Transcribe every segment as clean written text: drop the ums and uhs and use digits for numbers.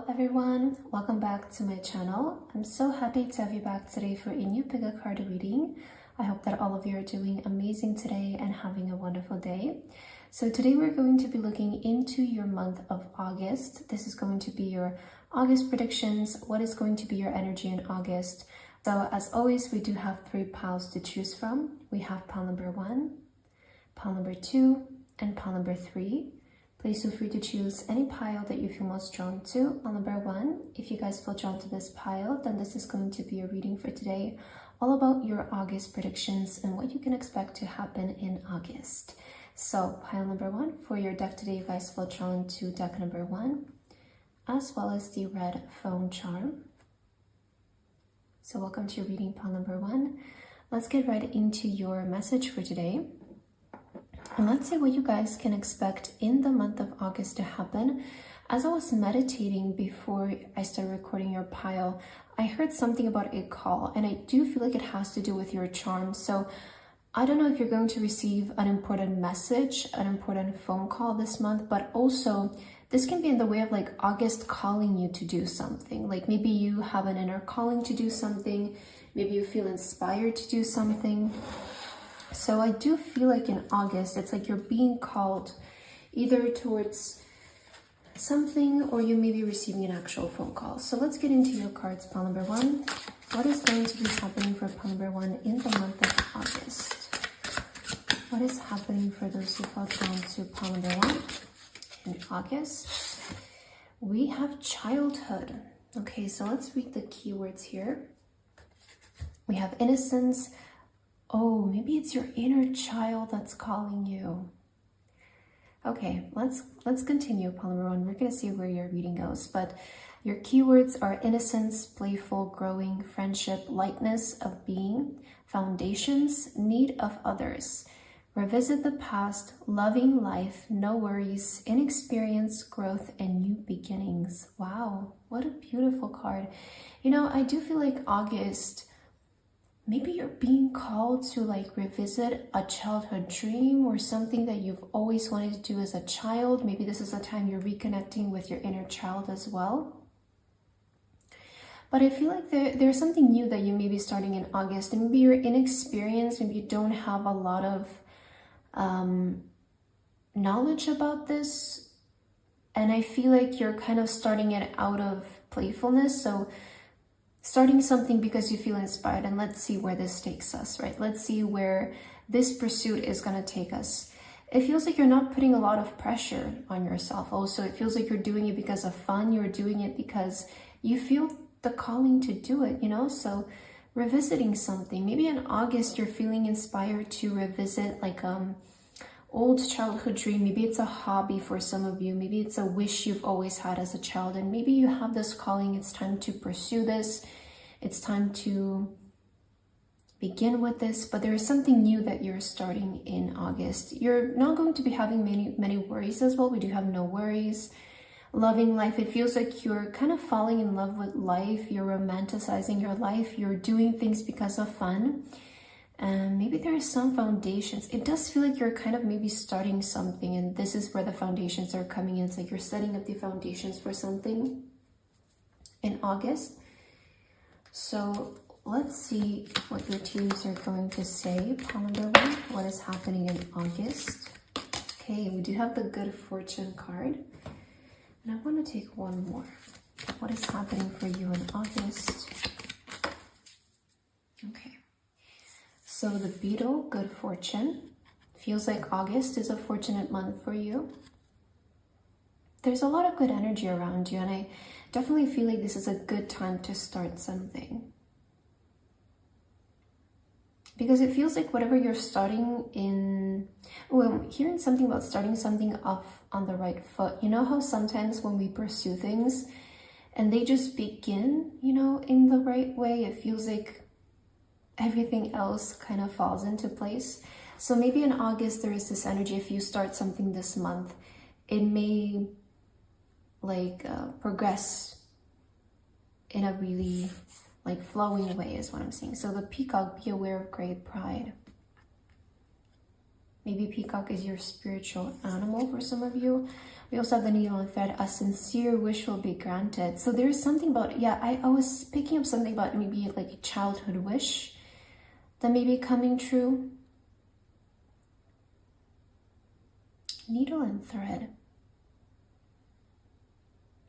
everyone, welcome back to my channel. I'm so happy to have you back today for a new pick a card reading. I hope that all of you are doing amazing today and having a wonderful day. So today we're going to be looking into your month of August. This is going to be your August predictions. What is going to be your energy in August? So as always, we do have 3 piles to choose from. We have pile number 1, pile number 2, and pile number 3. Please feel free to choose any pile that you feel most drawn to. On number 1, if you guys feel drawn to this pile, then this is going to be a reading for today, all about your August predictions and what you can expect to happen in August. So pile number 1, for your deck today, you guys feel drawn to deck number 1, as well as the red phone charm. So welcome to your reading, pile number 1. Let's get right into your message for today. And let's see what you guys can expect in the month of August to happen. As I was meditating before I started recording your pile, I heard something about a call, and I do feel like it has to do with your charm. So I don't know if you're going to receive an important message, an important phone call this month, but also this can be in the way of like August calling you to do something. Like maybe you have an inner calling to do something. Maybe you feel inspired to do something. So I do feel like in August, it's like you're being called either towards something or you may be receiving an actual phone call. So let's get into your cards, pile number 1. What is going to be happening for pile number 1 in the month of August? What is happening for those who felt drawn to pile number 1 in August? We have childhood. Okay, so let's read the keywords here. We have innocence. Oh, maybe it's your inner child that's calling you. Okay, let's continue, pile number 1. We're going to see where your reading goes, but your keywords are innocence, playful, growing, friendship, lightness of being, foundations, need of others, revisit the past, loving life, no worries, inexperience, growth, and new beginnings. Wow, what a beautiful card. You know, I do feel like August, maybe you're being called to like revisit a childhood dream or something that you've always wanted to do as a child. Maybe this is a time you're reconnecting with your inner child as well. But I feel like there's something new that you may be starting in August, and maybe you're inexperienced, maybe you don't have a lot of knowledge about this. And I feel like you're kind of starting it out of playfulness. So starting something because you feel inspired, and let's see where this takes us, right? Let's see where this pursuit is going to take us. It feels like you're not putting a lot of pressure on yourself. Also, it feels like you're doing it because of fun. You're doing it because you feel the calling to do it, you know? So revisiting something. Maybe in August, you're feeling inspired to revisit like old childhood dream. Maybe it's a hobby for some of you. Maybe it's a wish you've always had as a child, and maybe you have this calling. It's time to pursue this. It's time to begin with this, but there is something new that you're starting in August. You're not going to be having many worries as well. We do have no worries. Loving life. It feels like you're kind of falling in love with life. You're romanticizing your life. You're doing things because of fun. And maybe there are some foundations. It does feel like you're kind of maybe starting something, and this is where the foundations are coming in. It's like you're setting up the foundations for something in August. So let's see what your teams are going to say. Pile number 1, what is happening in August? Okay, we do have the Good Fortune card. And I want to take one more. What is happening for you in August? Okay. So the Beetle, Good Fortune. Feels like August is a fortunate month for you. There's a lot of good energy around you, and I definitely feel like this is a good time to start something. Because it feels like whatever you're starting in, well, I'm hearing something about starting something off on the right foot. You know how sometimes when we pursue things and they just begin, you know, in the right way, it feels like everything else kind of falls into place. So maybe in August, there is this energy. If you start something this month, it may like progress in a really like flowing way is what I'm seeing. So the Peacock, be aware of great pride. Maybe peacock is your spiritual animal for some of you. We also have the needle and thread. A sincere wish will be granted. So there's something about, yeah, I was picking up something about maybe like a childhood wish that may be coming true. Needle and thread.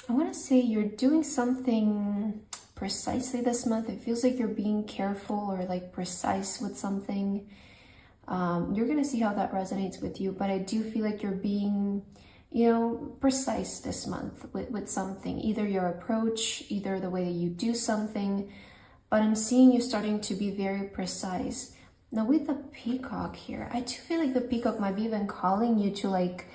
I want to say you're doing something precisely this month. It feels like you're being careful or like precise with something. You're going to see how that resonates with you, but I do feel like you're being, you know, precise this month with something, either your approach, either the way that you do something, but I'm seeing you starting to be very precise. Now with the peacock here, I do feel like the peacock might be even calling you to like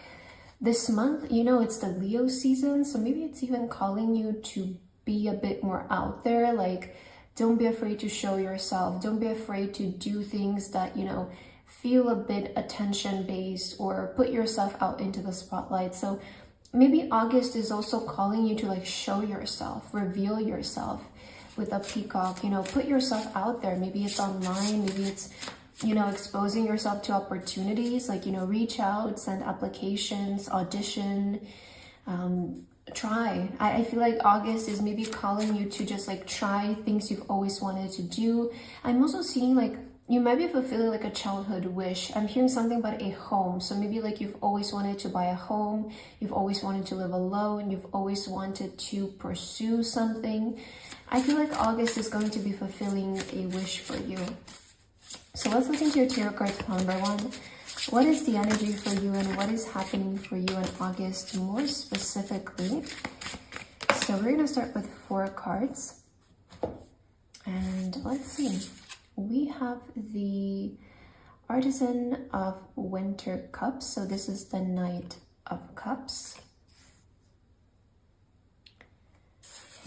this month, you know, it's the Leo season, so maybe it's even calling you to be a bit more out there. Like, don't be afraid to show yourself. Don't be afraid to do things that, you know, feel a bit attention based, or put yourself out into the spotlight. So maybe August is also calling you to like show yourself, reveal yourself with a peacock, you know, put yourself out there. Maybe it's online, maybe it's, you know, exposing yourself to opportunities, like, you know, reach out, send applications, audition, try. I feel like August is maybe calling you to just like try things you've always wanted to do. I'm also seeing like you might be fulfilling like a childhood wish. I'm hearing something about a home. So maybe like you've always wanted to buy a home, you've always wanted to live alone, you've always wanted to pursue something. I feel like August is going to be fulfilling a wish for you. So let's look into your tarot cards, number one. What is the energy for you and what is happening for you in August more specifically? So we're going to start with 4 cards. And let's see. We have the Artisan of Winter Cups. So this is the Knight of Cups.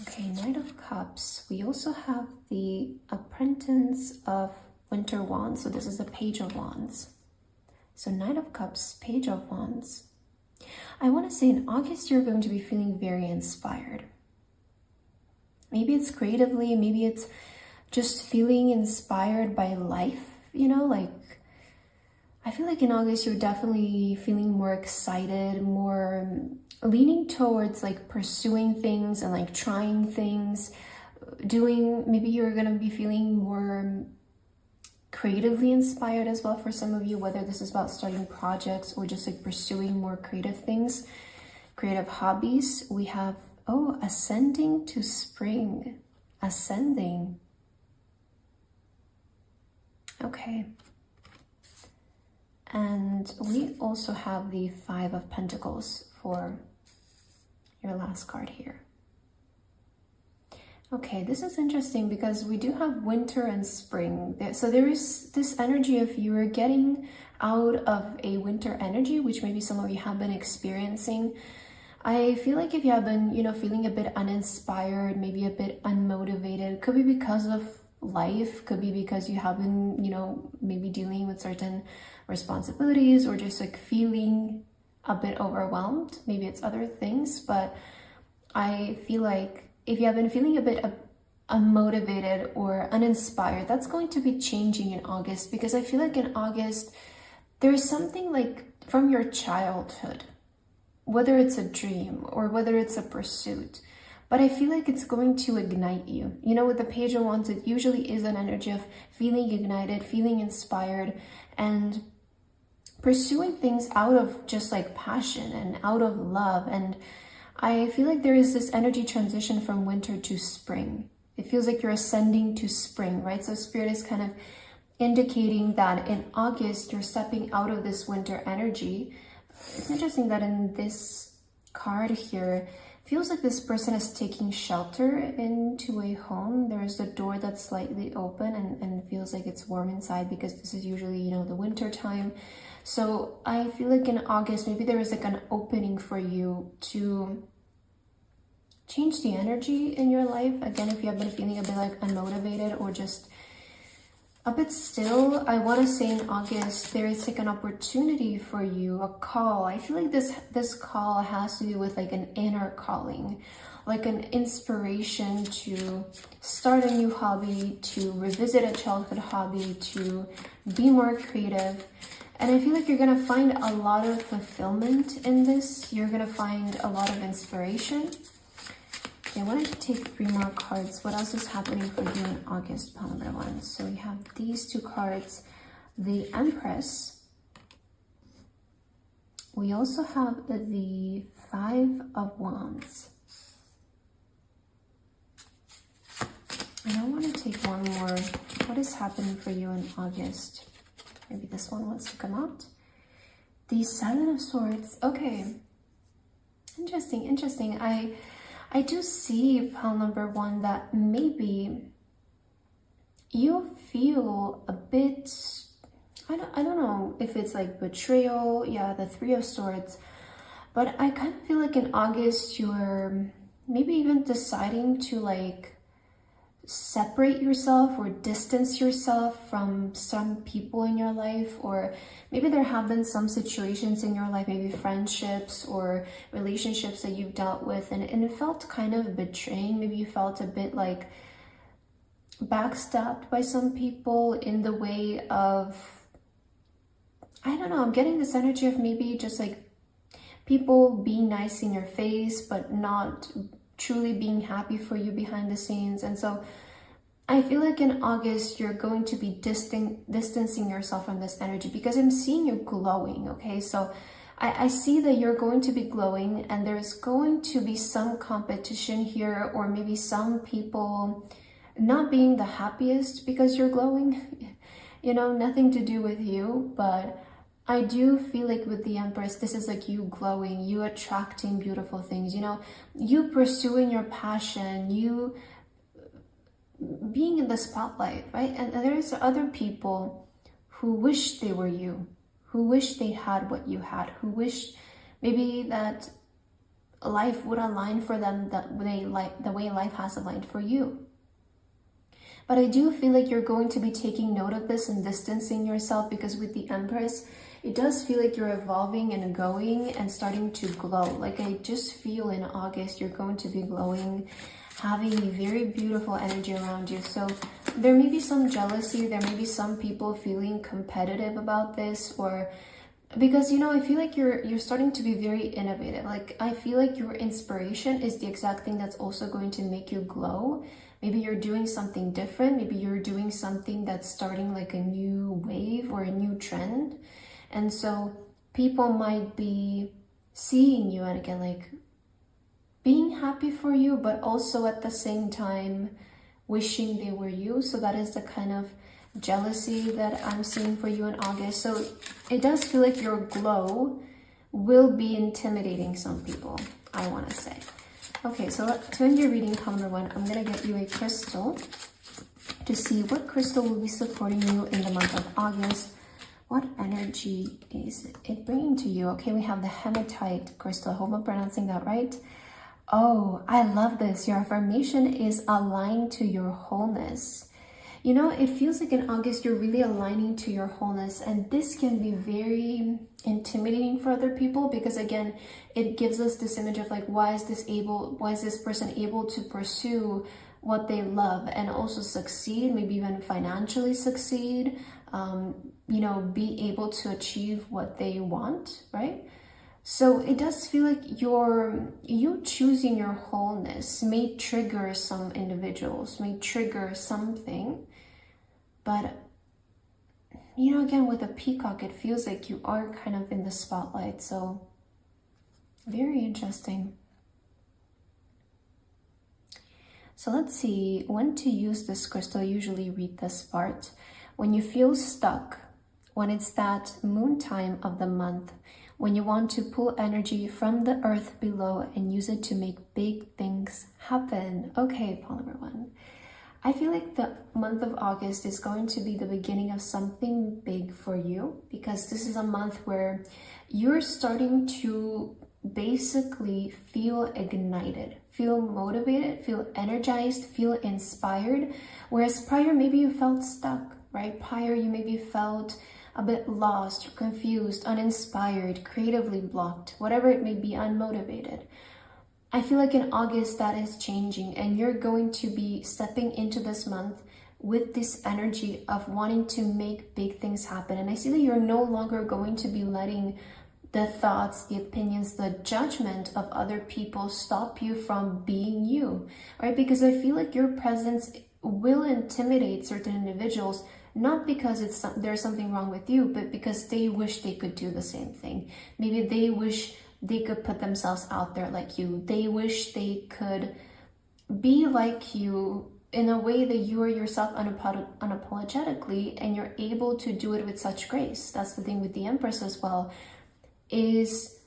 Okay, Knight of Cups. We also have the Apprentice of Winter Wands. So this is the Page of Wands. So Knight of Cups, Page of Wands. I want to say in August, you're going to be feeling very inspired. Maybe it's creatively, maybe it's just feeling inspired by life, you know, like I feel like in August, you're definitely feeling more excited, more leaning towards like pursuing things and like trying things, maybe you're going to be feeling more creatively inspired as well for some of you, whether this is about starting projects or just like pursuing more creative things, creative hobbies. We have, ascending to spring, ascending. Okay. And we also have the 5 of Pentacles for your last card here. Okay, this is interesting because we do have winter and spring. So there is this energy of you are getting out of a winter energy, which maybe some of you have been experiencing. I feel like if you have been, feeling a bit uninspired, maybe a bit unmotivated, could be because of life, could be because you have been, maybe dealing with certain responsibilities or just like feeling a bit overwhelmed. Maybe it's other things, but I feel like if you have been feeling a bit unmotivated or uninspired, that's going to be changing in August, because I feel like in August, there's something like from your childhood, whether it's a dream or whether it's a pursuit, but I feel like it's going to ignite you. With the Page of Wands, it usually is an energy of feeling ignited, feeling inspired, and pursuing things out of just like passion and out of love. And I feel like there is this energy transition from winter to spring. It feels like you're ascending to spring, right? So Spirit is kind of indicating that in August, you're stepping out of this winter energy. It's interesting that in this card here, it feels like this person is taking shelter into a home. There's the door that's slightly open and it feels like it's warm inside, because this is usually, the winter time. So I feel like in August, maybe there is like an opening for you to change the energy in your life. Again, if you have been feeling a bit like unmotivated or just a bit still, I want to say in August, there is like an opportunity for you, a call. I feel like this call has to do with like an inner calling, like an inspiration to start a new hobby, to revisit a childhood hobby, to be more creative. And I feel like you're going to find a lot of fulfillment in this. You're going to find a lot of inspiration. Okay, I wanted to take 3 more cards. What else is happening for you in August, pile number 1? So we have these 2 cards. The Empress. We also have the 5 of Wands. And I want to take one more. What is happening for you in August? Maybe this one wants to come out. The 7 of Swords. Okay. Interesting, interesting. I do see, pile number 1, that maybe you feel a bit, I don't know if it's like betrayal. Yeah, the 3 of Swords. But I kind of feel like in August, you're maybe even deciding to like separate yourself or distance yourself from some people in your life, or maybe there have been some situations in your life, maybe friendships or relationships that you've dealt with, and it felt kind of betraying. Maybe you felt a bit like backstabbed by some people in the way of, I don't know, I'm getting this energy of maybe just like people being nice in your face but not truly being happy for you behind the scenes. And so I feel like in August you're going to be distancing yourself from this energy, because I'm seeing you glowing. Okay, so I see that you're going to be glowing, and there's going to be some competition here, or maybe some people not being the happiest because you're glowing. You know, nothing to do with you, but I do feel like with the Empress, this is like you glowing, you attracting beautiful things, you know, you pursuing your passion, you being in the spotlight, right? And there's other people who wish they were you, who wish they had what you had, who wish maybe that life would align for them the way life has aligned for you. But I do feel like you're going to be taking note of this and distancing yourself, because with the Empress, it does feel like you're evolving and going and starting to glow. Like I just feel in August, you're going to be glowing, having a very beautiful energy around you. So there may be some jealousy, there may be some people feeling competitive about this, or because, you know, I feel like you're starting to be very innovative. Like I feel like your inspiration is the exact thing that's also going to make you glow. Maybe you're doing something different. Maybe you're doing something that's starting like a new wave or a new trend. And so people might be seeing you and again, like being happy for you, but also at the same time wishing they were you. So that is the kind of jealousy that I'm seeing for you in August. So it does feel like your glow will be intimidating some people, I want to say. Okay, so to end your reading, pile number 1, I'm going to get you a crystal to see what crystal will be supporting you in the month of August. What energy is it bringing to you? Okay, we have the hematite crystal. I hope I'm pronouncing that right. Oh, I love this. Your affirmation is aligned to your wholeness. You know, it feels like in August you're really aligning to your wholeness, and this can be very intimidating for other people, because again, it gives us this image of like, why is this person able to pursue what they love and also succeed, maybe even financially succeed, you know, be able to achieve what they want, right? So it does feel like you choosing your wholeness may trigger some individuals, may trigger something. But, you know, again, with a peacock, it feels like you are kind of in the spotlight. So very interesting. So let's see when to use this crystal. I usually read this part. When you feel stuck, when it's that moon time of the month, when you want to pull energy from the earth below and use it to make big things happen. Okay, pile number 1. I feel like the month of August is going to be the beginning of something big for you, because this is a month where you're starting to basically feel ignited, feel motivated, feel energized, feel inspired. Whereas prior, maybe you felt stuck, right? Prior, you maybe felt a bit lost, confused, uninspired, creatively blocked, whatever it may be, unmotivated. I feel like in August that is changing, and you're going to be stepping into this month with this energy of wanting to make big things happen. And I see that you're no longer going to be letting the thoughts, the opinions, the judgment of other people stop you from being you, right? Because I feel like your presence will intimidate certain individuals, not because there's something wrong with you, but because they wish they could do the same thing. Maybe they wish they could put themselves out there like you. They wish they could be like you in a way that you are yourself unapologetically, and you're able to do it with such grace. That's the thing with the Empress as well, is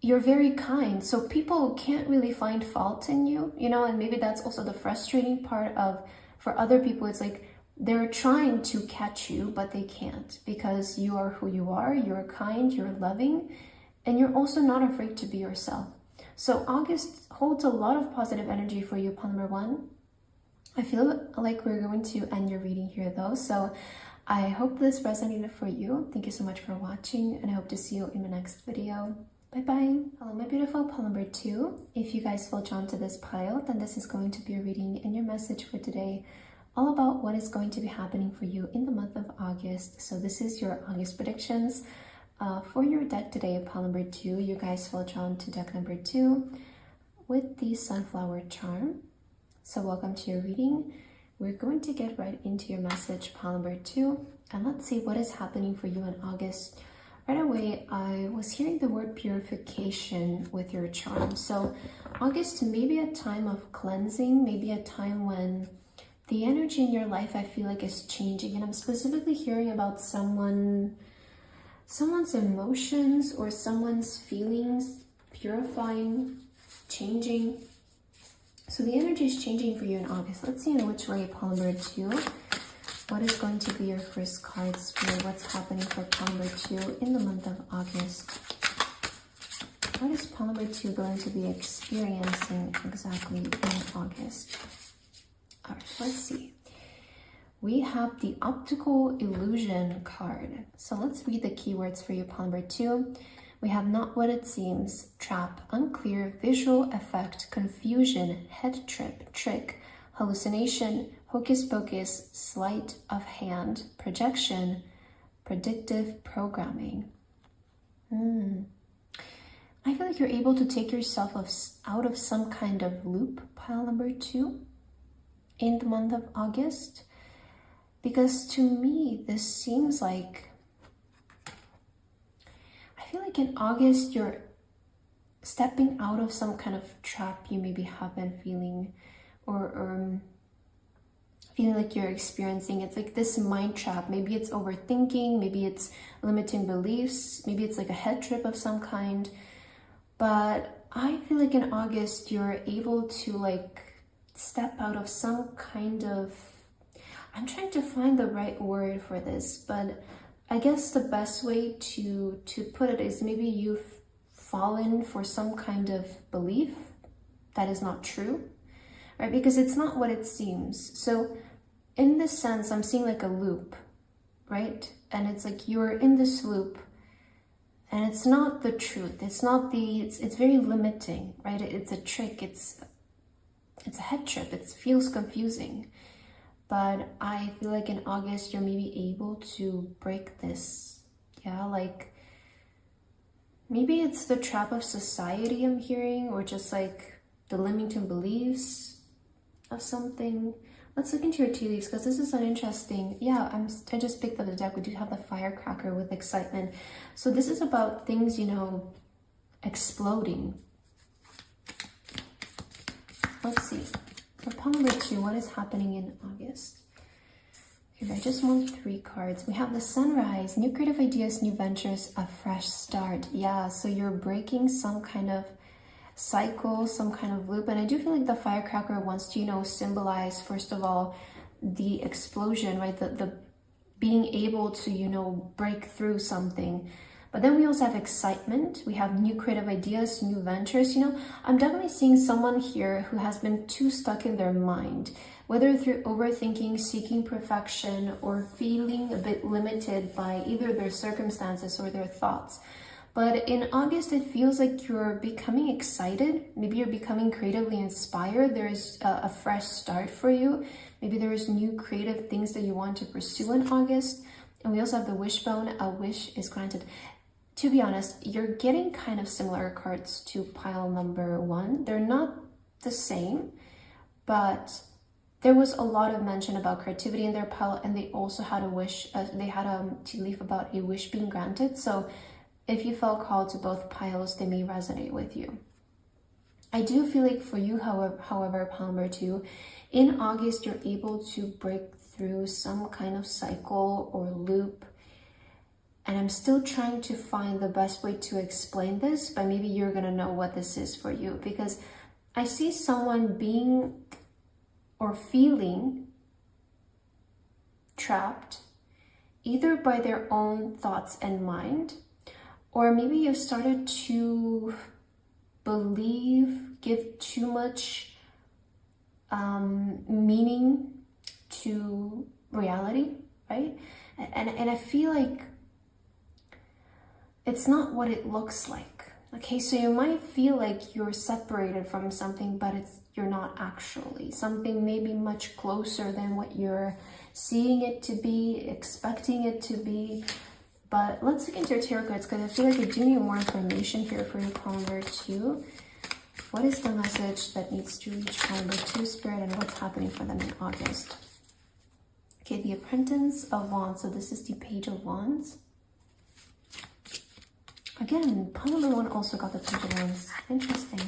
you're very kind. So people can't really find fault in you, you know, and maybe that's also the frustrating part of, for other people, it's like they're trying to catch you, but they can't, because you are who you are, you're kind, you're loving, and you're also not afraid to be yourself. So August holds a lot of positive energy for you, pile number 1. I feel like we're going to end your reading here though, so I hope this resonated for you. Thank you so much for watching, and I hope to see you in my next video. Bye bye. Hello my beautiful pile number 2. If you guys feel drawn to this pile, then this is going to be a reading and your message for today, all about what is going to be happening for you in the month of August. So this is your August predictions for your deck today, pile number 2. You guys feel drawn to deck number 2 with the Sunflower Charm. So welcome to your reading. We're going to get right into your message, pile number 2, and let's see what is happening for you in August. Right away, I was hearing the word purification with your charm. So August may be a time of cleansing, maybe a time when the energy in your life, I feel like, is changing. And I'm specifically hearing about someone's emotions or someone's feelings purifying, changing. So the energy is changing for you in August. Let's see in which way, pile number 2. What is going to be your first card, Spirit? What's happening for pile number 2 in the month of August? What is pile number 2 going to be experiencing exactly in August? All right, let's see. We have the Optical Illusion card. So let's read the keywords for you, pile number 2. We have not what it seems, trap, unclear, visual effect, confusion, head trip, trick, hallucination, hocus pocus, sleight of hand, projection, predictive programming. I feel like you're able to take yourself out of some kind of loop, pile number 2, in the month of August. Because to me, this seems like, I feel like in August, you're stepping out of some kind of trap you maybe have been feeling, or feeling like you're experiencing. It's like this mind trap. Maybe it's overthinking, maybe it's limiting beliefs, maybe it's like a head trip of some kind. But I feel like in August, you're able to like step out of some kind of, I'm trying to find the right word for this, but I guess the best way to put it is maybe you've fallen for some kind of belief that is not true, right? Because it's not what it seems. So in this sense, I'm seeing like a loop, right? And it's like you're in this loop and it's not the truth. It's not it's very limiting, right? It's a trick. It's a head trip. It feels confusing. But I feel like in August, you're maybe able to break this. Yeah, like maybe it's the trap of society I'm hearing, or just like the limiting beliefs of something. Let's look into your tea leaves, because this is an interesting, I just picked up the deck. We do have the Firecracker with excitement. So this is about things, you know, exploding. Let's see. For pile number 2, what is happening in August? Okay, I just want 3 cards. We have the Sunrise, new creative ideas, new ventures, a fresh start. Yeah, so you're breaking some kind of cycle, some kind of loop. And I do feel like the Firecracker wants to, you know, symbolize, first of all, the explosion, right? The being able to, you know, break through something. But then we also have excitement. We have new creative ideas, new ventures. You know, I'm definitely seeing someone here who has been too stuck in their mind, whether through overthinking, seeking perfection, or feeling a bit limited by either their circumstances or their thoughts. But in August, it feels like you're becoming excited. Maybe you're becoming creatively inspired. There's a fresh start for you. Maybe there's new creative things that you want to pursue in August. And we also have the wishbone. A wish is granted. To be honest, you're getting kind of similar cards to pile number 1. They're not the same, but there was a lot of mention about creativity in their pile, and they also had a wish. They had a tea leaf about a wish being granted. So if you felt called to both piles, they may resonate with you. I do feel like for you, however, pile number 2, in August, you're able to break through some kind of cycle or loop. And I'm still trying to find the best way to explain this, but maybe you're gonna know what this is for you, because I see someone being or feeling trapped either by their own thoughts and mind, or maybe you've started to give too much meaning to reality, right? And I feel like it's not what it looks like. Okay, so you might feel like you're separated from something, but you're not actually. Something maybe much closer than what you're seeing it to be, expecting it to be. But let's look into your tarot cards, because I feel like I do need more information here for you, pile number 2. What is the message that needs to reach pile number 2, Spirit, and what's happening for them in August? Okay, the Apprentice of Wands. So this is the Page of Wands. Again, pile number 1 also got the Page of Wands. Interesting.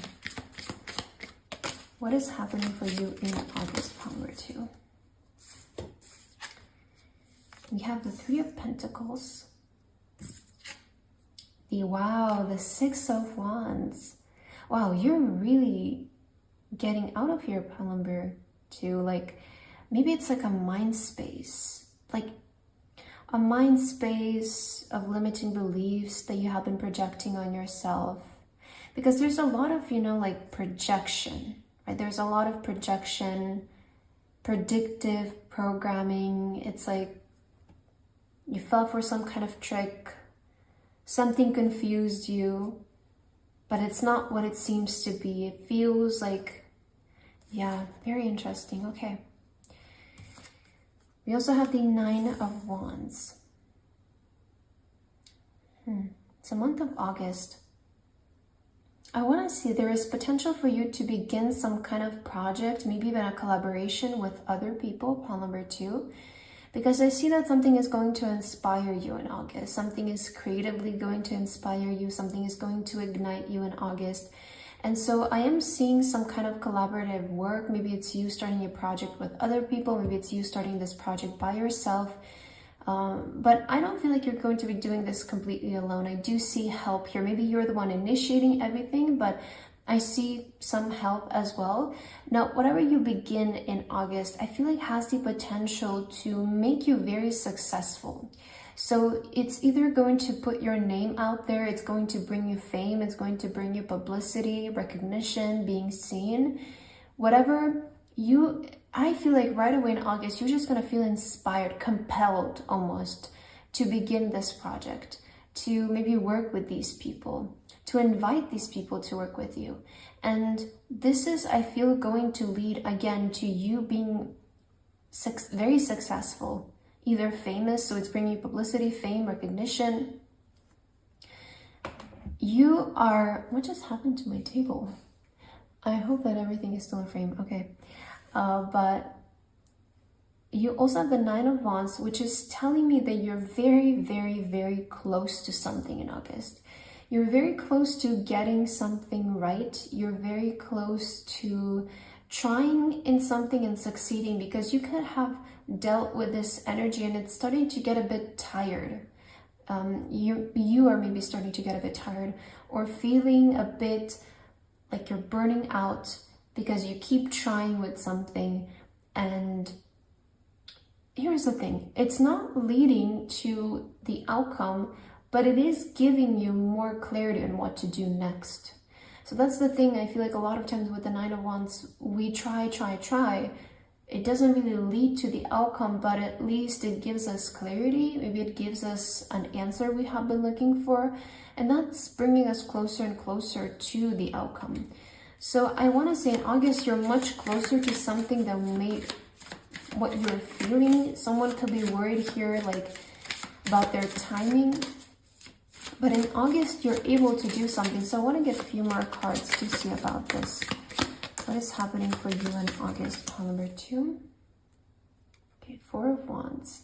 What is happening for you in August, pile number 2? We have the 3 of Pentacles. The 6 of Wands. Wow, you're really getting out of here, pile number 2. Like, maybe it's like a mind space. Like, a mind space of limiting beliefs that you have been projecting on yourself. Because there's a lot of, like projection, right? There's a lot of projection, predictive programming. It's like you fell for some kind of trick, something confused you, but it's not what it seems to be. It feels like, yeah, very interesting. Okay. We also have the 9 of Wands. It's a month of August. I want to see there is potential for you to begin some kind of project, maybe even a collaboration with other people, pile number 2. Because I see that something is going to inspire you in August. Something is creatively going to inspire you. Something is going to ignite you in August. And so I am seeing some kind of collaborative work. Maybe it's you starting a project with other people. Maybe it's you starting this project by yourself. But I don't feel like you're going to be doing this completely alone. I do see help here. Maybe you're the one initiating everything, but I see some help as well. Now, whatever you begin in August, I feel like has the potential to make you very successful. So it's either going to put your name out there, it's going to bring you fame, it's going to bring you publicity, recognition, being seen. Whatever I feel like right away in August, you're just going to feel inspired, compelled almost to begin this project, to maybe work with these people, to invite these people to work with you. And this is, I feel, going to lead again to you being very successful, either famous, so it's bringing you publicity, fame, recognition. You are, what just happened to my table? I hope that everything is still in frame. Okay. But you also have the 9 of Wands, which is telling me that you're very, very, very close to something in August. You're very close to getting something right. You're very close to trying in something and succeeding, because you could have dealt with this energy and it's starting to get a bit tired. You are maybe starting to get a bit tired or feeling a bit like you're burning out because you keep trying with something. And here's the thing, it's not leading to the outcome, but it is giving you more clarity on what to do next. So that's the thing. I feel like a lot of times with the 9 of Wands, we try, it doesn't really lead to the outcome, but at least it gives us clarity. Maybe it gives us an answer we have been looking for, and that's bringing us closer and closer to the outcome. So I want to say in August, you're much closer to something than what you're feeling. Someone could be worried here, like about their timing, but in August, you're able to do something. So I want to get a few more cards to see about this. What is happening for you in August? Pile number 2. Okay, 4 of Wands.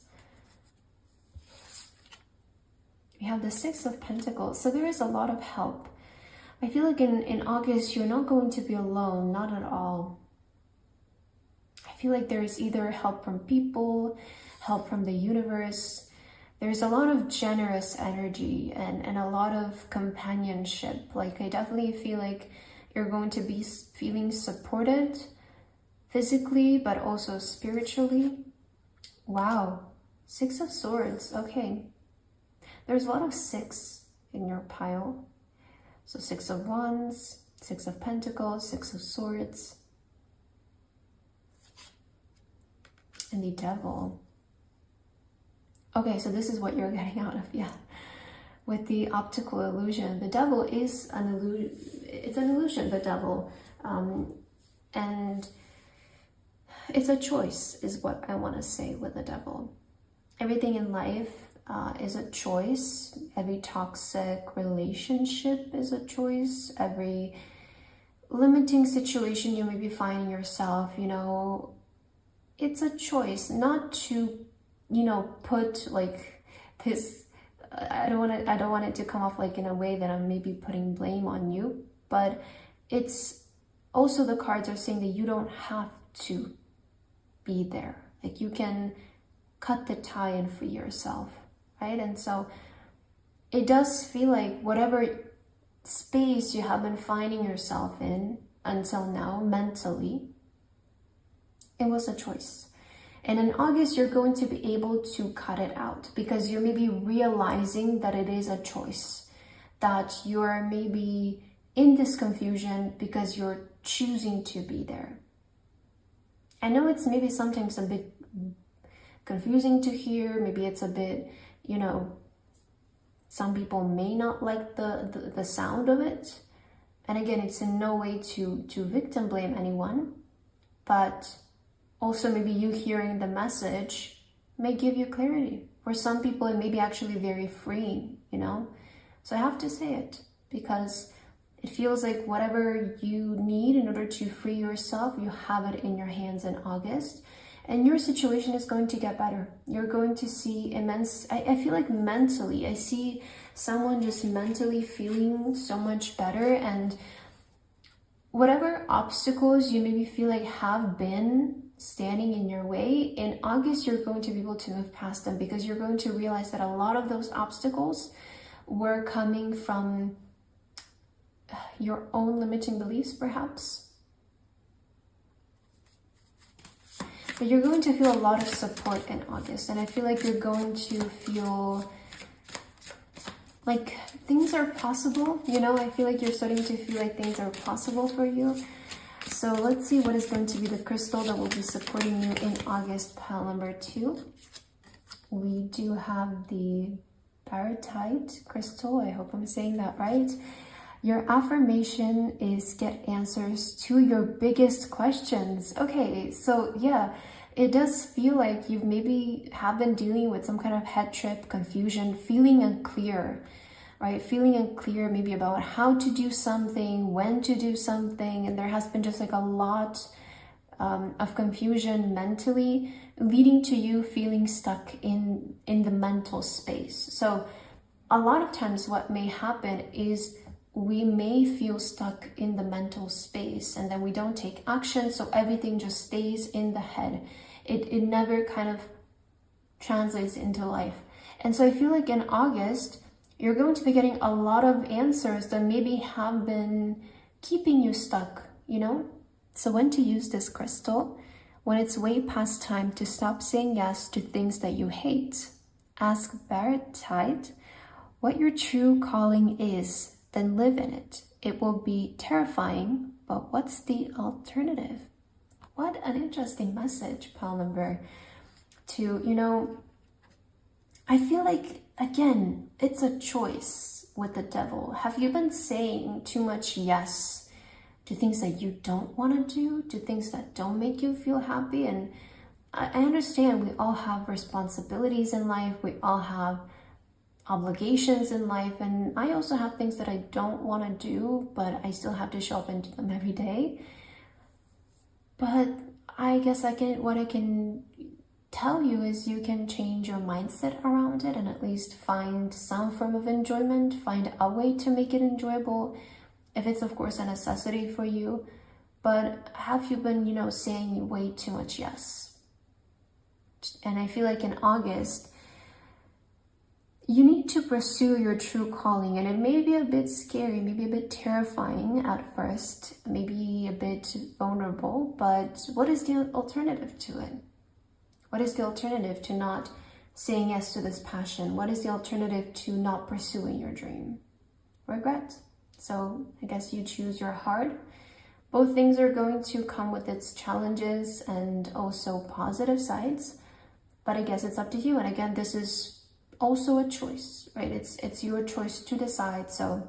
We have the 6 of Pentacles. So there is a lot of help. I feel like in August, you're not going to be alone. Not at all. I feel like there is either help from people, help from the universe. There's a lot of generous energy and a lot of companionship. Like, I definitely feel like you're going to be feeling supported physically, but also spiritually. Wow. 6 of Swords. Okay. There's a lot of 6 in your pile. So 6 of Wands, 6 of Pentacles, 6 of Swords. And the Devil. Okay, so this is what you're getting out of, yeah. With the optical illusion. The Devil is an illusion. It's an illusion, the Devil. And it's a choice, is what I want to say with the Devil. Everything in life is a choice. Every toxic relationship is a choice. Every limiting situation you may be finding yourself, you know, it's a choice. Not to, you know, put like this, I don't want it to come off like in a way that I'm maybe putting blame on you, but it's also, the cards are saying that you don't have to be there. Like, you can cut the tie and free yourself, right? And so it does feel like whatever space you have been finding yourself in until now, mentally, it was a choice. And in August, you're going to be able to cut it out because you're maybe realizing that it is a choice, that you're maybe in this confusion because you're choosing to be there. I know it's maybe sometimes a bit confusing to hear. Maybe it's a bit, you know, some people may not like the sound of it. And again, it's in no way to victim blame anyone, but also maybe you hearing the message may give you clarity. For some people, it may be actually very freeing, you know? So I have to say it because it feels like whatever you need in order to free yourself, you have it in your hands in August. And your situation is going to get better. You're going to see immense, I feel like mentally, I see someone just mentally feeling so much better. And whatever obstacles you maybe feel like have been standing in your way, in August, you're going to be able to move past them because you're going to realize that a lot of those obstacles were coming from your own limiting beliefs, perhaps. But you're going to feel a lot of support in August, and I feel like you're going to feel like things are possible, you know? I feel like you're starting to feel like things are possible for you. So let's see what is going to be the crystal that will be supporting you in August, pile number 2. We do have the Baratite crystal. I hope I'm saying that right. Your affirmation is get answers to your biggest questions. Okay, so yeah, it does feel like you've maybe have been dealing with some kind of head trip, confusion, feeling unclear, right? Feeling unclear maybe about how to do something, when to do something, and there has been just like a lot of confusion mentally, leading to you feeling stuck in the mental space. So a lot of times what may happen is we may feel stuck in the mental space and then we don't take action, so everything just stays in the head. It never kind of translates into life. And so I feel like in August, you're going to be getting a lot of answers that maybe have been keeping you stuck, you know? So when to use this crystal? When it's way past time to stop saying yes to things that you hate. Ask Baratite what your true calling is, then live in it. It will be terrifying, but what's the alternative? What an interesting message, pile number 2. You know, I feel like, again, it's a choice with the devil. Have you been saying too much yes to things that you don't want to do, to things that don't make you feel happy? And I understand we all have responsibilities in life. We all have obligations in life. And I also have things that I don't want to do, but I still have to show up and do them every day. But I guess what I can tell you is you can change your mindset around it and at least find some form of enjoyment, find a way to make it enjoyable, if it's of course a necessity for you. But have you been, you know, saying way too much yes? And I feel like in August, you need to pursue your true calling, and it may be a bit scary, maybe a bit terrifying at first, maybe a bit vulnerable, but what is the alternative to it? What is the alternative to not saying yes to this passion? What is the alternative to not pursuing your dream? Regret. So I guess you choose your heart. Both things are going to come with its challenges and also positive sides, but I guess it's up to you. And again, this is also a choice, right? It's your choice to decide. So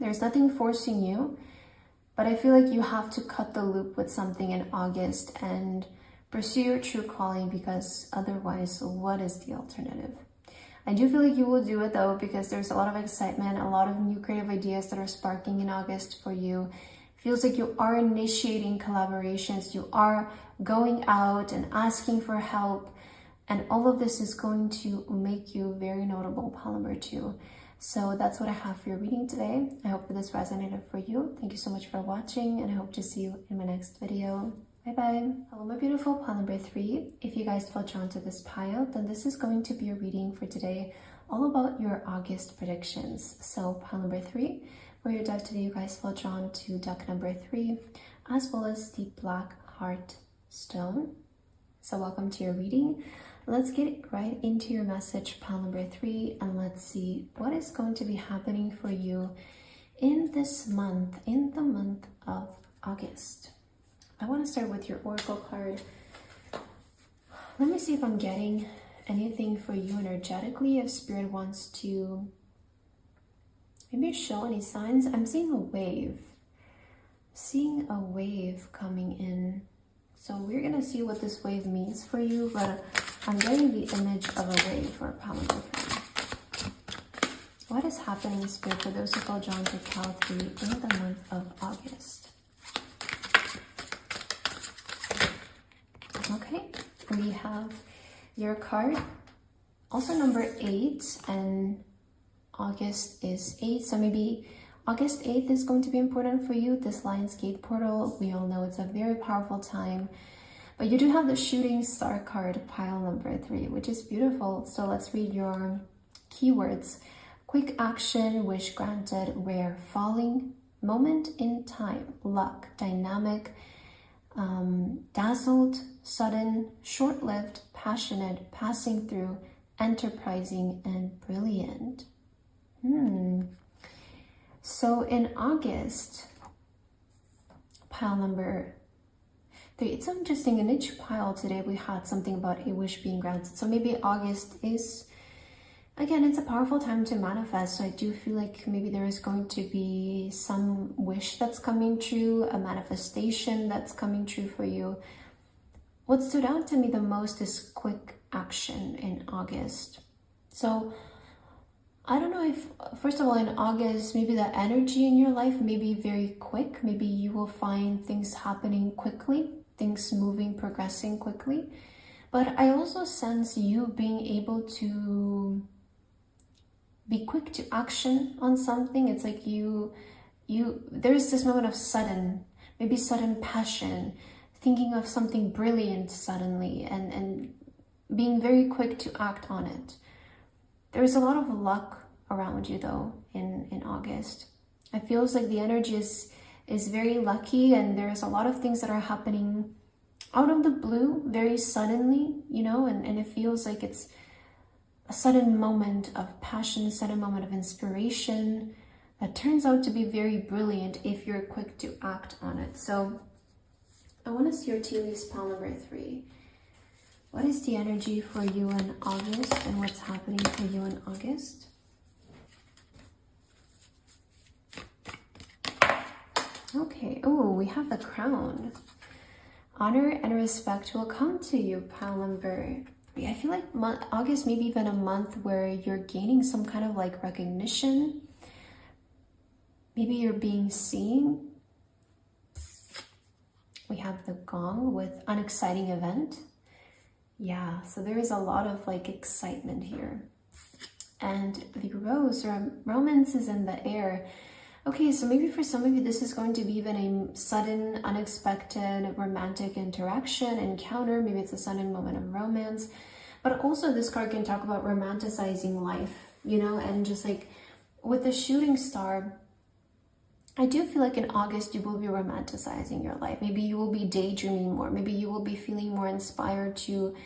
there's nothing forcing you, but I feel like you have to cut the loop with something in August and pursue your true calling, because otherwise, what is the alternative? I do feel like you will do it though, because there's a lot of excitement, a lot of new creative ideas that are sparking in August for you. Feels like you are initiating collaborations, you are going out and asking for help, and all of this is going to make you very notable, pile number 2. So that's what I have for your reading today. I hope that this resonated for you. Thank you so much for watching, and I hope to see you in my next video. Bye-bye. Hello, my beautiful pile number 3. If you guys feel drawn to this pile, then this is going to be your reading for today, all about your August predictions. So pile number 3, for your deck today, you guys feel drawn to deck number 3, as well as the Black Heart Stone. So welcome to your reading. Let's get right into your message, pile number 3, and let's see what is going to be happening for you in this month, in the month of August. I want to start with your Oracle card. Let me see if I'm getting anything for you energetically, if Spirit wants to maybe show any signs. I'm seeing a wave. Seeing a wave coming in. So we're going to see what this wave means for you, but I'm getting the image of a wave for a pile number 3. What is happening, Spirit, for those who feel drawn to pile 3 in the month of August? Okay, we have your card, also number 8, and August is 8, so maybe August 8th is going to be important for you. This Lion's Gate portal, we all know it's a very powerful time, but you do have the Shooting Star card, pile number 3, which is beautiful. So let's read your keywords. Quick action, wish granted, rare, falling, moment in time, luck, dynamic, dazzled, sudden, short-lived, passionate, passing through, enterprising, and brilliant. So in August, pile number 3, it's so interesting. In each pile today, we had something about a wish being granted. So maybe August is, again, it's a powerful time to manifest. So I do feel like maybe there is going to be some wish that's coming true, a manifestation that's coming true for you. What stood out to me the most is quick action in August. So I don't know if, first of all, in August, maybe the energy in your life may be very quick. Maybe you will find things happening quickly, things moving, progressing quickly. But I also sense you being able to be quick to action on something. It's like there's this moment of sudden, maybe sudden passion, thinking of something brilliant suddenly, and being very quick to act on it. There's a lot of luck around you though in August. It feels like the energy is very lucky, and there's a lot of things that are happening out of the blue very suddenly, you know, and it feels like it's a sudden moment of passion, a sudden moment of inspiration that turns out to be very brilliant if you're quick to act on it. So I want to see your tea leaves pile number 3. What is the energy for you in August and what's happening for you in August? Okay. Oh, we have the crown. Honor and respect will come to you, pile number 3. I feel like August, maybe even a month where you're gaining some kind of like recognition. Maybe you're being seen. We have the gong with an exciting event. Yeah, so there is a lot of like excitement here. And the rose, or romance, is in the air. Okay, so maybe for some of you, this is going to be even a sudden, unexpected romantic interaction, encounter. Maybe it's a sudden moment of romance. But also this card can talk about romanticizing life, you know, and just like with the shooting star, I do feel like in August, you will be romanticizing your life. Maybe you will be daydreaming more. Maybe you will be feeling more inspired to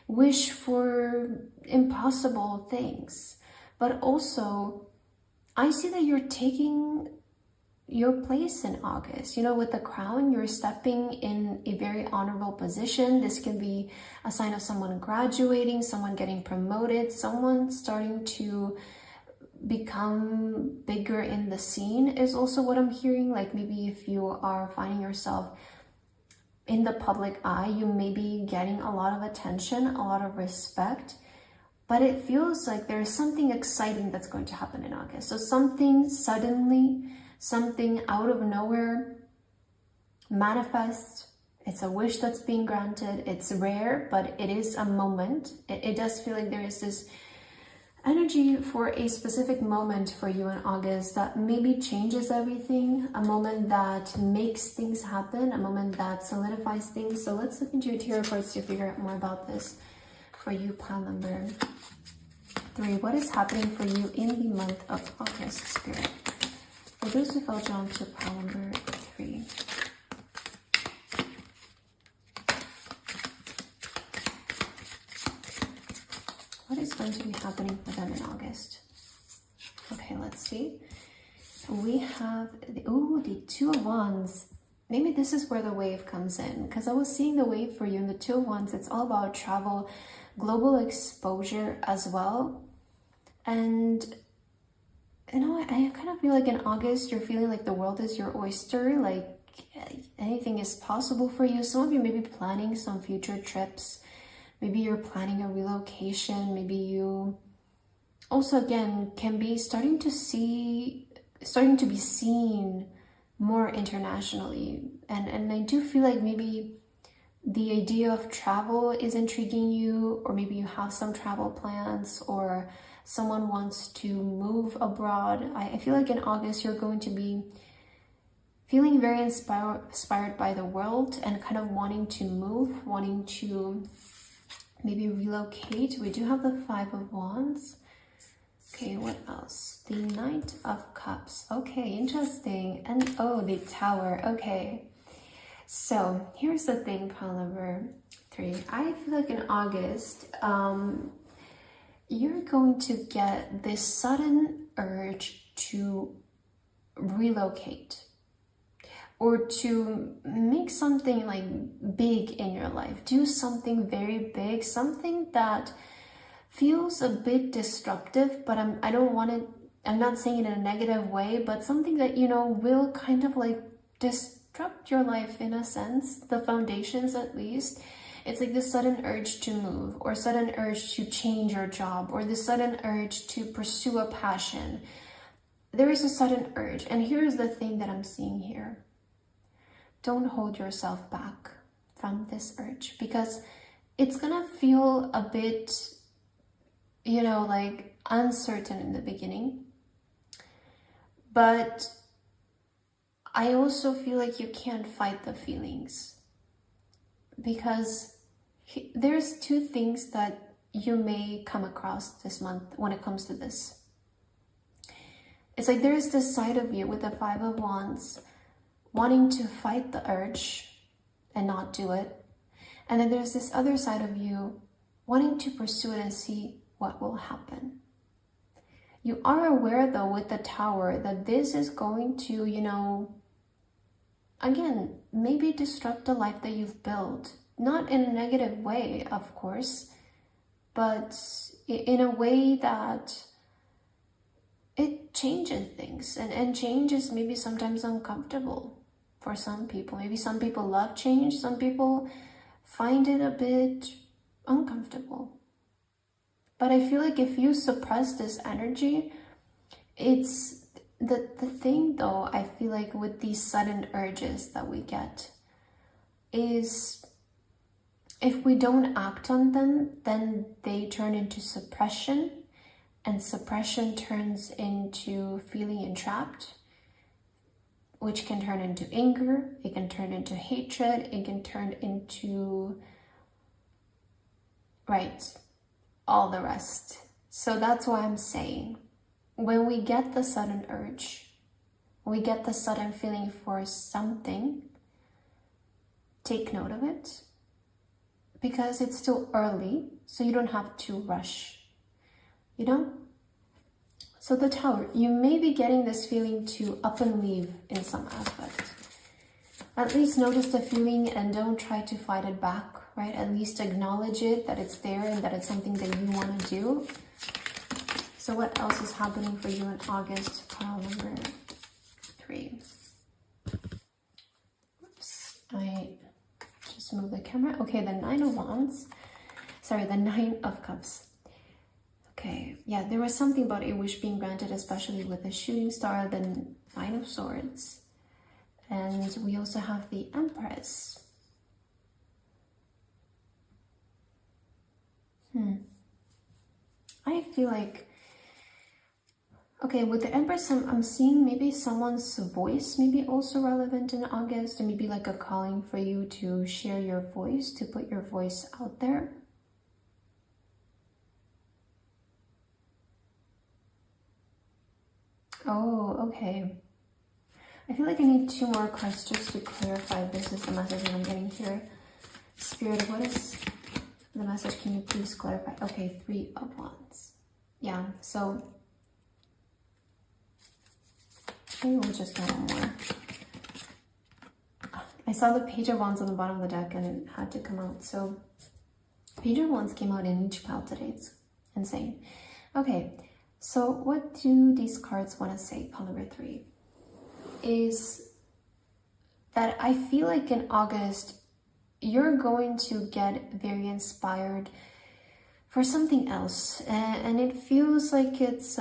wish for impossible things. But also, I see that you're taking your place in August. You know, with the crown, you're stepping in a very honorable position. This can be a sign of someone graduating, someone getting promoted, someone starting to become bigger in the scene is also what I'm hearing. Like maybe if you are finding yourself in the public eye, you may be getting a lot of attention, a lot of respect, but it feels like there's something exciting that's going to happen in August. So something suddenly, something out of nowhere manifests. It's a wish that's being granted. It's rare, but it is a moment. It does feel like there is this energy for a specific moment for you in August that maybe changes everything, a moment that makes things happen, a moment that solidifies things. So let's look into your tarot cards to figure out more about this for you, pile number 3. What is happening for you in the month of August, Spirit? For those who felt drawn to pile number 3. What is going to be happening for them in August? Okay, let's see. We have the 2 of Wands. Maybe this is where the wave comes in, because I was seeing the wave for you in the 2 of Wands. It's all about travel, global exposure as well. And you know, I kind of feel like in August, you're feeling like the world is your oyster, like anything is possible for you. Some of you may be planning some future trips. Maybe you're planning a relocation. Maybe you also, again, can be starting to be seen more internationally. And I do feel like maybe the idea of travel is intriguing you, or maybe you have some travel plans, or someone wants to move abroad. I feel like in August, you're going to be feeling very inspired by the world and kind of wanting to move, wanting to maybe relocate. We do have the 5 of Wands. Okay, what else? The Knight of Cups. Okay, interesting. And oh, the Tower. Okay. So here's the thing, pile number 3. I feel like in August, you're going to get this sudden urge to relocate, or to make something like big in your life, do something very big, something that feels a bit disruptive, but I'm not saying it in a negative way, but something that, you know, will kind of like disrupt your life in a sense, the foundations at least. It's like this sudden urge to move, or sudden urge to change your job, or this sudden urge to pursue a passion. There is a sudden urge. And here's the thing that I'm seeing here. Don't hold yourself back from this urge, because it's gonna feel a bit, you know, like uncertain in the beginning. But I also feel like you can't fight the feelings, because there's 2 things that you may come across this month when it comes to this. It's like there's this side of you with the 5 of Wands wanting to fight the urge and not do it. And then there's this other side of you wanting to pursue it and see what will happen. You are aware though with the Tower that this is going to, you know, again, maybe disrupt the life that you've built. Not in a negative way, of course, but in a way that it changes things. And change is maybe sometimes uncomfortable for some people. Maybe some people love change, some people find it a bit uncomfortable. But I feel like if you suppress this energy, it's the thing though, I feel like with these sudden urges that we get is if we don't act on them, then they turn into suppression, and suppression turns into feeling entrapped, which can turn into anger, it can turn into hatred, it can turn into, right, all the rest. So that's why I'm saying, when we get the sudden urge, we get the sudden feeling for something, take note of it, because it's still early, so you don't have to rush, you know? So the Tower, you may be getting this feeling to up and leave in some aspect. At least notice the feeling and don't try to fight it back, right? At least acknowledge it, that it's there and that it's something that you want to do. So what else is happening for you in August? Pile number 3. Oops, I just moved the camera. Okay, the 9 of Wands. Sorry, the 9 of Cups. Okay, yeah, there was something about a wish being granted, especially with the shooting star, the 9 of Swords. And we also have the Empress. I feel like, okay, with the Empress, I'm seeing maybe someone's voice maybe also relevant in August, and maybe like a calling for you to share your voice, to put your voice out there. Oh, okay. I feel like I need 2 more cards just to clarify. This is the message that I'm getting here. Spirit, what is the message? Can you please clarify? Okay, 3 of Wands. Yeah, so maybe we'll just get one more. I saw the Page of Wands on the bottom of the deck and it had to come out. So Page of Wands came out in each pile today. It's insane. Okay, so what do these cards want to say? Pile number 3 is that I feel like in August, you're going to get very inspired for something else. And it feels like it's,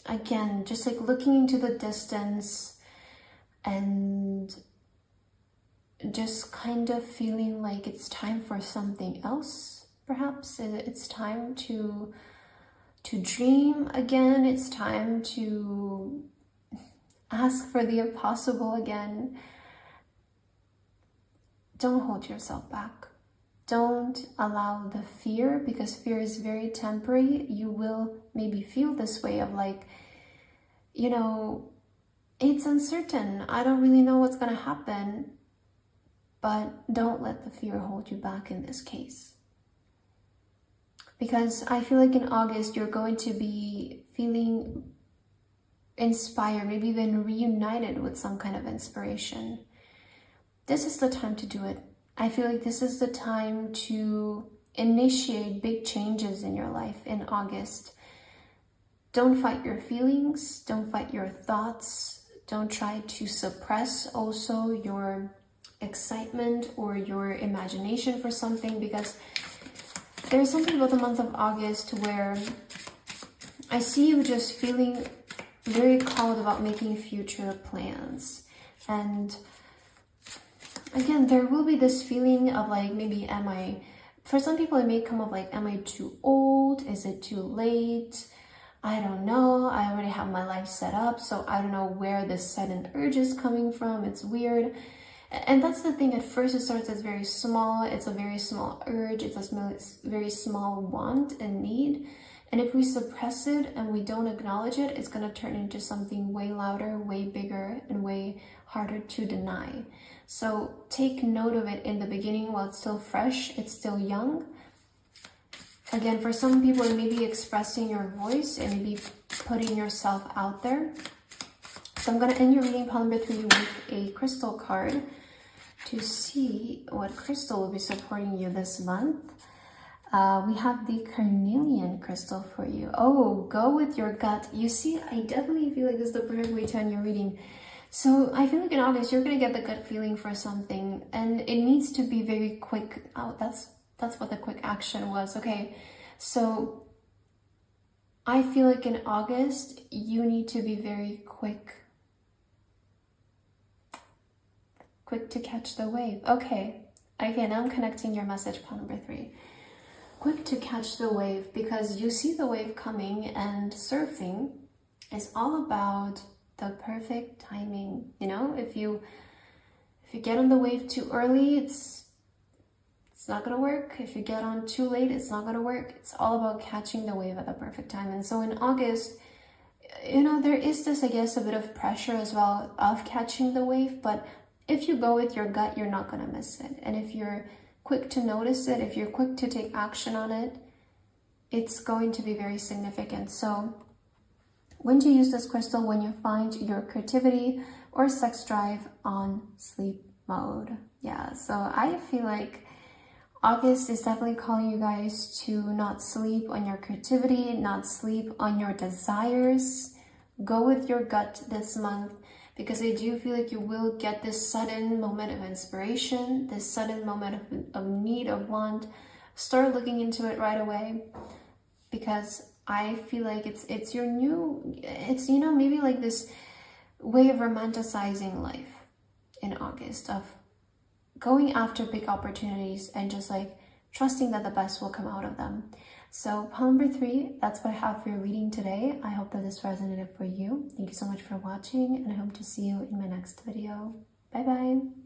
again, just like looking into the distance and just kind of feeling like it's time for something else, perhaps. It's time to dream again. It's time to ask for the impossible again. Don't hold yourself back. Don't allow the fear, because fear is very temporary. You will maybe feel this way of like, you know, it's uncertain. I don't really know what's going to happen. But don't let the fear hold you back in this case. Because I feel like in August, you're going to be feeling inspired, maybe even reunited with some kind of inspiration. This is the time to do it. I feel like this is the time to initiate big changes in your life in August. Don't fight your feelings. Don't fight your thoughts. Don't try to suppress also your excitement or your imagination for something, because there's something about the month of August where I see you just feeling very called about making future plans. And again, there will be this feeling of like, maybe for some people it may come up like, am I too old? Is it too late? I don't know. I already have my life set up, so I don't know where this sudden urge is coming from. It's weird. And that's the thing, at first it starts as very small. It's a very small urge. It's a very small want and need. And if we suppress it and we don't acknowledge it, it's going to turn into something way louder, way bigger, and way harder to deny. So take note of it in the beginning while it's still fresh, it's still young. Again, for some people, it may be expressing your voice and maybe putting yourself out there. So I'm going to end your reading, pile number 3, with a crystal card to see what crystal will be supporting you this month. We have the carnelian crystal for you. Oh, go with your gut. You see, I definitely feel like this is the perfect way to end your reading. So I feel like in August, you're going to get the gut feeling for something, and it needs to be very quick. Oh, that's what the quick action was. Okay, so I feel like in August, you need to be very quick to catch the wave. Okay, now I'm connecting your message, pile number 3. Quick to catch the wave, because you see the wave coming, and surfing is all about the perfect timing. You know, if you get on the wave too early, it's not gonna work. If you get on too late, it's not gonna work. It's all about catching the wave at the perfect time. And so in August, you know, there is this, I guess, a bit of pressure as well of catching the wave, but if you go with your gut, you're not gonna miss it. And if you're quick to notice it, if you're quick to take action on it, it's going to be very significant. So when to use this crystal? When you find your creativity or sex drive on sleep mode. Yeah, so I feel like August is definitely calling you guys to not sleep on your creativity, not sleep on your desires. Go with your gut this month, because I do feel like you will get this sudden moment of inspiration, this sudden moment of need, of want. Start looking into it right away, because I feel like it's your new, it's, you know, maybe like this way of romanticizing life in August, of going after big opportunities and just like trusting that the best will come out of them. So pile number 3, that's what I have for your reading today. I hope that this resonated for you. Thank you so much for watching, and I hope to see you in my next video. Bye bye.